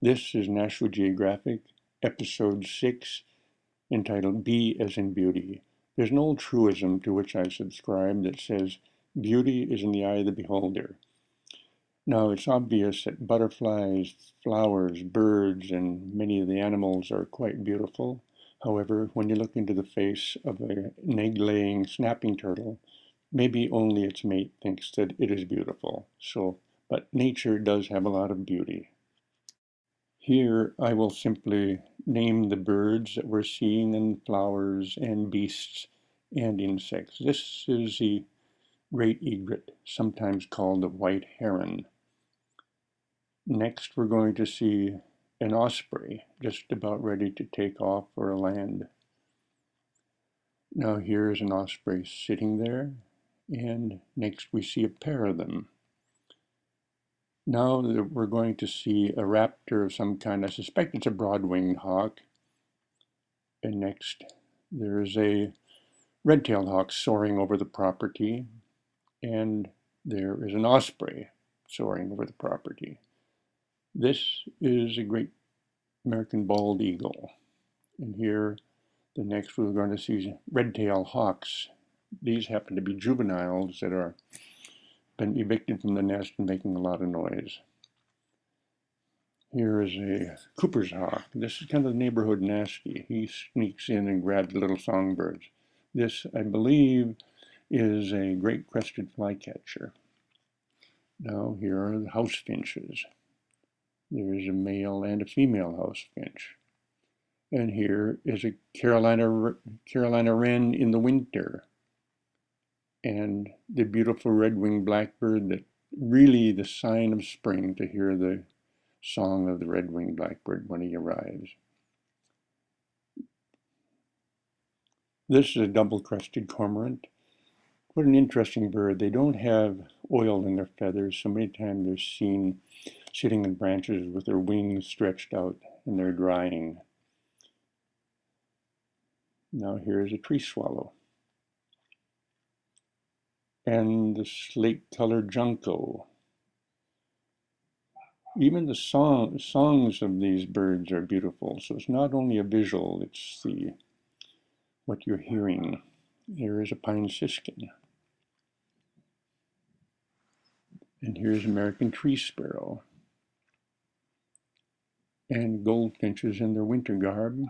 This is Nashua Geographic, episode 6, entitled Be as in Beauty. There's an old truism to which I subscribe that says, beauty is in the eye of the beholder. Now, it's obvious that butterflies, flowers, birds, and many of the animals are quite beautiful. However, when you look into the face of an egg-laying snapping turtle, maybe only its mate thinks that it is beautiful. But nature does have a lot of beauty. Here I will simply name the birds that we're seeing and flowers and beasts and insects. This is the great egret, sometimes called the white heron. Next we're going to see an osprey just about ready to take off for a land. Now here's an osprey sitting there, and next we see a pair of them. Now that we're going to see a raptor of some kind. I suspect it's a broad-winged hawk. And next, there's a red-tailed hawk soaring over the property. And there is an osprey soaring over the property. This is a great American bald eagle. And here, the next we're going to see red-tailed hawks. These happen to be juveniles that are been evicted from the nest and making a lot of noise. Here is a Cooper's hawk. This is kind of the neighborhood nasty. He sneaks in and grabs little songbirds. This, I believe, is a great crested flycatcher. Now here are the house finches. There is a male and a female house finch. And here is a Carolina wren in the winter. And the beautiful red-winged blackbird, that really the sign of spring to hear the song of the red-winged blackbird when he arrives. This is a double-crested cormorant. What an interesting bird. They don't have oil in their feathers, so many times they're seen sitting in branches with their wings stretched out and they're drying. Now here's a tree swallow. And the slate-colored junco. Even the songs of these birds are beautiful. So it's not only a visual, it's what you're hearing. Here is a pine siskin. And here's American tree sparrow. And goldfinches in their winter garb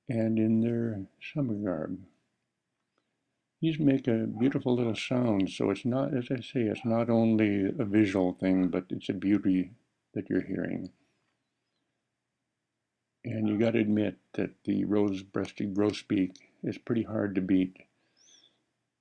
and in their summer garb. These make a beautiful little sound, so it's not, as I say, it's not only a visual thing, but it's a beauty that you're hearing. And you got to admit that the rose-breasted grosbeak is pretty hard to beat,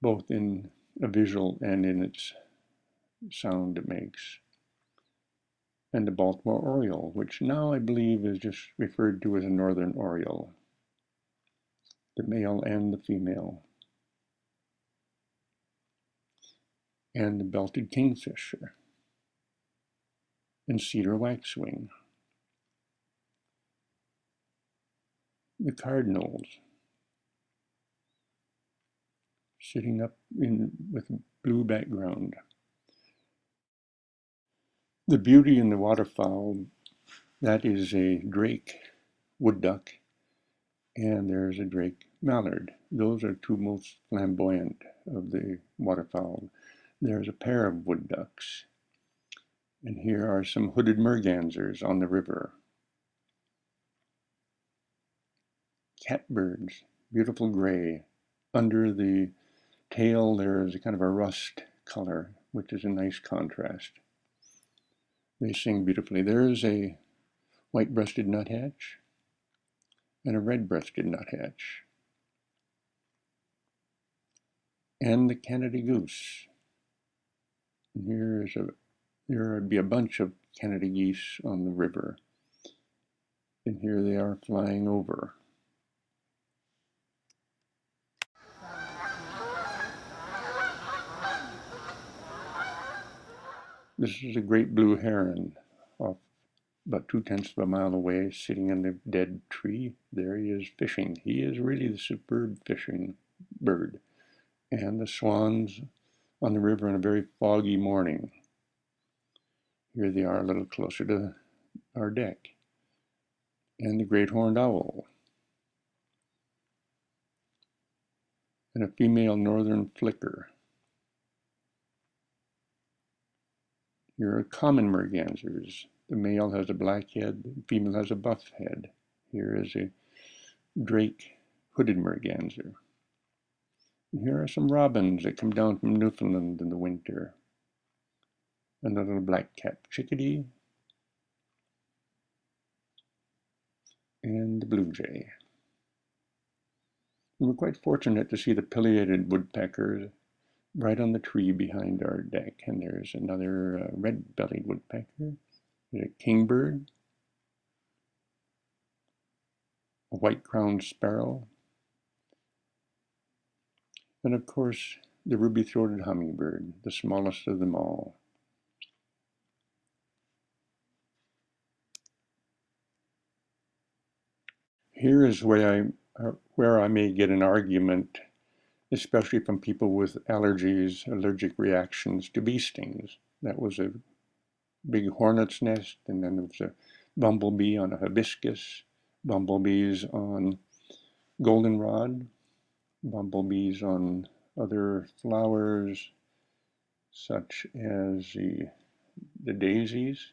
both in a visual and in its sound it makes. And the Baltimore oriole, which now I believe is just referred to as a northern oriole, the male and the female. And the belted kingfisher, and cedar waxwing. The cardinals, sitting up with a blue background. The beauty in the waterfowl, that is a drake wood duck, and there's a drake mallard. Those are two most flamboyant of the waterfowl. There's a pair of wood ducks, and here are some hooded mergansers on the river. Catbirds, beautiful gray. Under the tail there is a kind of a rust color, which is a nice contrast. They sing beautifully. There is a white-breasted nuthatch and a red-breasted nuthatch. And the Canada goose. And there would be a bunch of Canada geese on the river. And here they are flying over. This is a great blue heron off about 2/10 of a mile away, sitting in the dead tree. There he is fishing. He is really the superb fishing bird. And the swans on the river on a very foggy morning. Here they are a little closer to our deck. And the great horned owl. And a female northern flicker. Here are common mergansers. The male has a black head, the female has a buff head. Here is a drake hooded merganser. And here are some robins that come down from Newfoundland in the winter. And a little black-capped chickadee. And the blue jay. And we're quite fortunate to see the pileated woodpecker right on the tree behind our deck. And there's another red-bellied woodpecker, a kingbird, a white-crowned sparrow, and of course the ruby-throated hummingbird, the smallest of them all. Here is where I may get an argument, especially from people with allergies, allergic reactions to bee stings. That was a big hornet's nest, and then there was a bumblebee on a hibiscus, bumblebees on goldenrod, bumblebees on other flowers such as the daisies.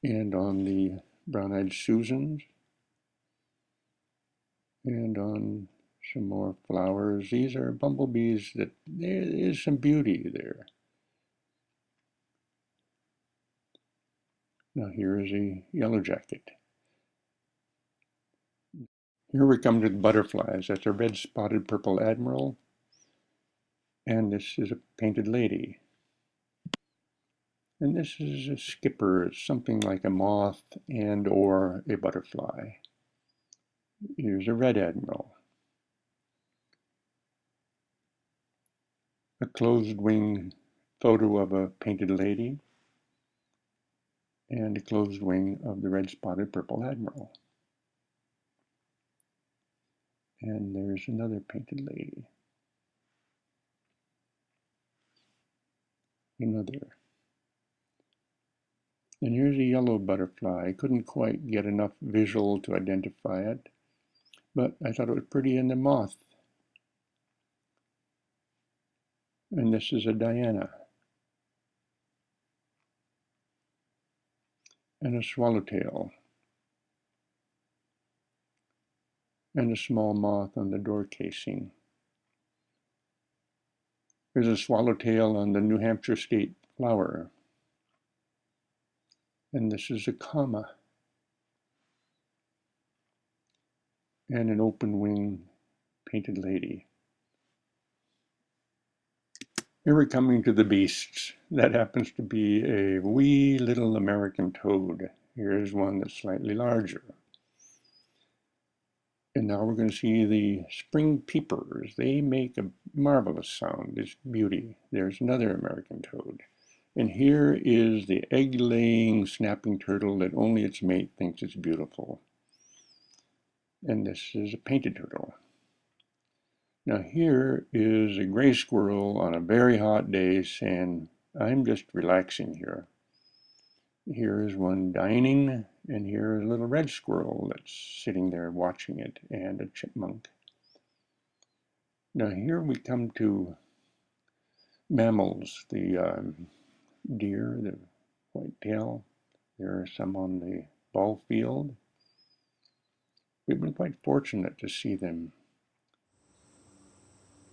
And on the brown-eyed Susans, and on some more flowers. These are bumblebees that there is some beauty there. Now here is a yellow jacket. Here we come to the butterflies. That's a red-spotted purple admiral, and this is a painted lady. And this is a skipper. It's something like a moth and or a butterfly. Here's a red admiral. A closed wing photo of a painted lady, and a closed wing of the red-spotted purple admiral. And there's another painted lady. Another. And here's a yellow butterfly. I couldn't quite get enough visual to identify it, but I thought it was pretty in the moth. And this is a Diana. And a swallowtail. And a small moth on the door casing. There's a swallowtail on the New Hampshire state flower. And this is a comma. And an open wing painted lady. Here we're coming to the beasts. That happens to be a wee little American toad. Here's one that's slightly larger. And now we're going to see the spring peepers. They make a marvelous sound. It's beauty. There's another American toad. And here is the egg-laying snapping turtle that only its mate thinks it's beautiful. And this is a painted turtle. Now here is a gray squirrel on a very hot day saying, I'm just relaxing here. Here is one dining, and here is a little red squirrel that's sitting there watching it, and a chipmunk. Now here we come to mammals, the deer, the whitetail. There are some on the ball field. We've been quite fortunate to see them.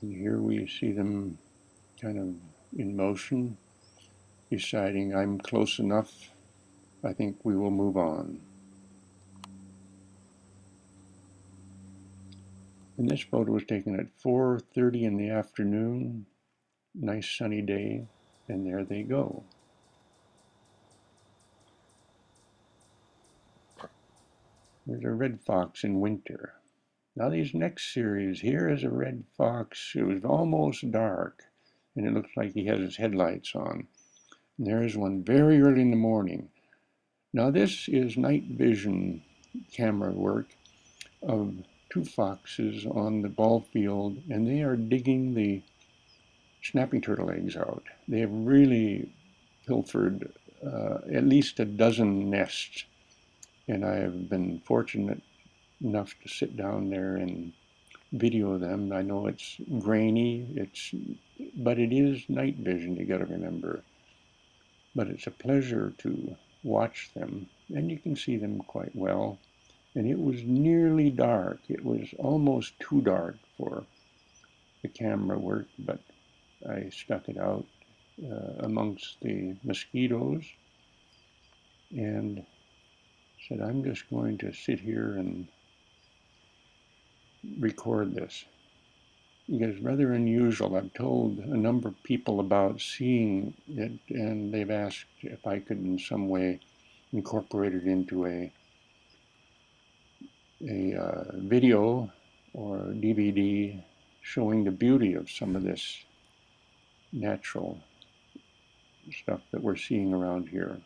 And here we see them kind of in motion, deciding I'm close enough. I think we will move on. And this photo was taken at 4:30 in the afternoon. Nice sunny day, and there they go. There's a red fox in winter. Now these next series, here is a red fox. It was almost dark, and it looks like he has his headlights on. And there's one very early in the morning. Now this is night vision camera work of two foxes on the ball field, and they are digging the snapping turtle eggs out. They have really pilfered at least a dozen nests, and I have been fortunate enough to sit down there and video them. I know it's grainy, but it is night vision, you got to remember. But it's a pleasure to watch them, and you can see them quite well. And it was nearly dark. It was almost too dark for the camera work, but I stuck it out amongst the mosquitoes and said, I'm just going to sit here and record this. It's rather unusual. I've told a number of people about seeing it, and they've asked if I could in some way incorporate it into a video or DVD showing the beauty of some of this natural stuff that we're seeing around here.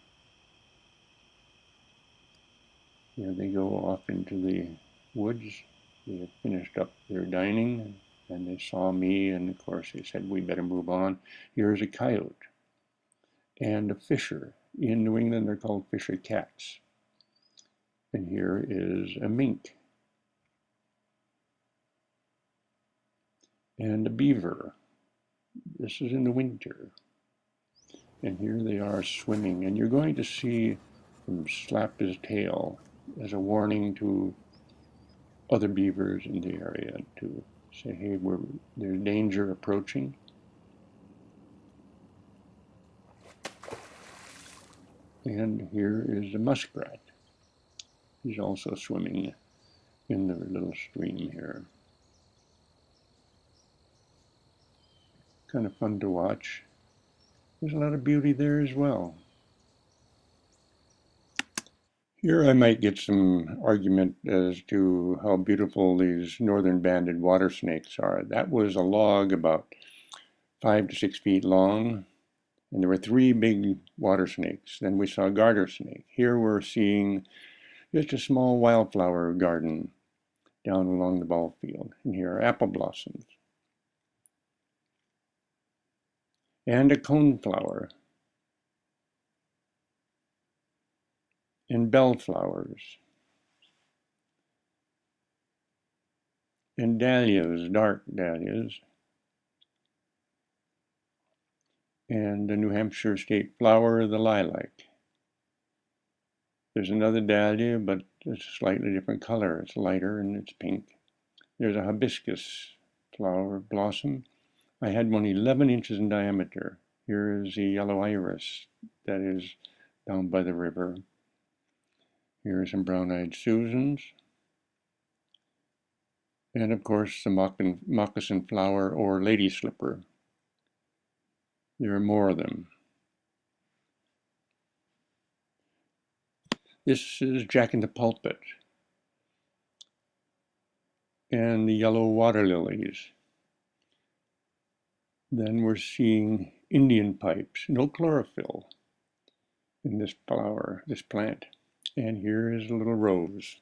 Here they go off into the woods. They have finished up their dining, and they saw me, and of course they said, we better move on. Here's a coyote and a fisher. In New England, they're called fisher cats. And here is a mink and a beaver. This is in the winter. And here they are swimming, and you're going to see him slap his tail as a warning to other beavers in the area to say, hey, there's danger approaching. And here is a muskrat. He's also swimming in the little stream here. Kind of fun to watch. There's a lot of beauty there as well. Here I might get some argument as to how beautiful these northern banded water snakes are. That was a log about 5 to 6 feet long, and there were 3 big water snakes. Then we saw a garter snake. Here we're seeing just a small wildflower garden down along the ball field. And here are apple blossoms. And a coneflower. And bellflowers. And dahlias, dark dahlias. And the New Hampshire state flower, the lilac. There's another dahlia, but it's a slightly different color. It's lighter and it's pink. There's a hibiscus flower blossom. I had one 11 inches in diameter. Here is the yellow iris that is down by the river. Here are some brown-eyed Susans. And of course, the moccasin flower or lady slipper. There are more of them. This is Jack in the Pulpit. And the yellow water lilies. Then we're seeing Indian pipes, no chlorophyll in this flower, this plant. And here is a little rose.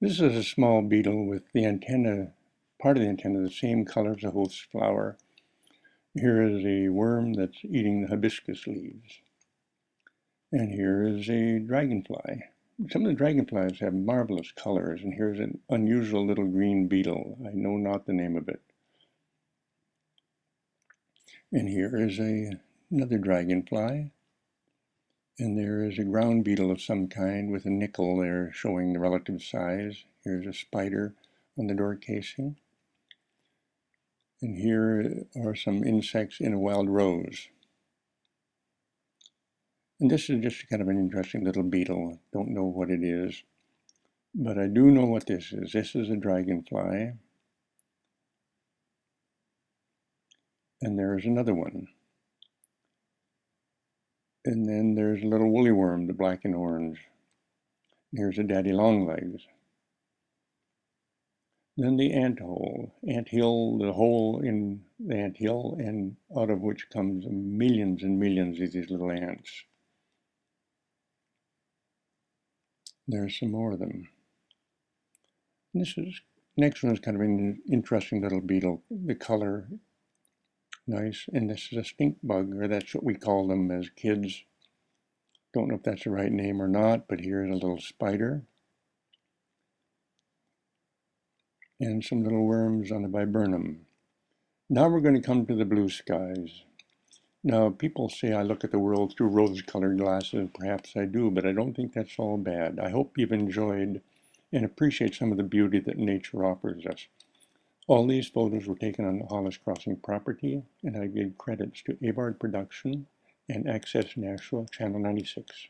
This is a small beetle with the antenna, part of the antenna, the same color as the host flower. Here is a worm that's eating the hibiscus leaves. And here is a dragonfly. Some of the dragonflies have marvelous colors, and here's an unusual little green beetle. I know not the name of it. And here is another dragonfly. And there is a ground beetle of some kind with a nickel there showing the relative size. Here's a spider on the door casing. And here are some insects in a wild rose. And this is just kind of an interesting little beetle. Don't know what it is, but I do know what this is. This is a dragonfly. And there's another one. And then there's a little woolly worm, the black and orange. Here's a daddy longlegs. Then the anthill, the hole in the anthill, and out of which comes millions and millions of these little ants. There's some more of them. And this is Next one is kind of an interesting little beetle. The color, nice. And this is a stink bug, or that's what we call them as kids. Don't know if that's the right name or not, but here's a little spider. And some little worms on the viburnum. Now we're going to come to the blue skies. Now, people say I look at the world through rose-colored glasses. Perhaps I do, but I don't think that's all bad. I hope you've enjoyed and appreciate some of the beauty that nature offers us. All these photos were taken on the Hollis Crossing property, and I give credits to Avard Production and Access Nashua, Channel 96.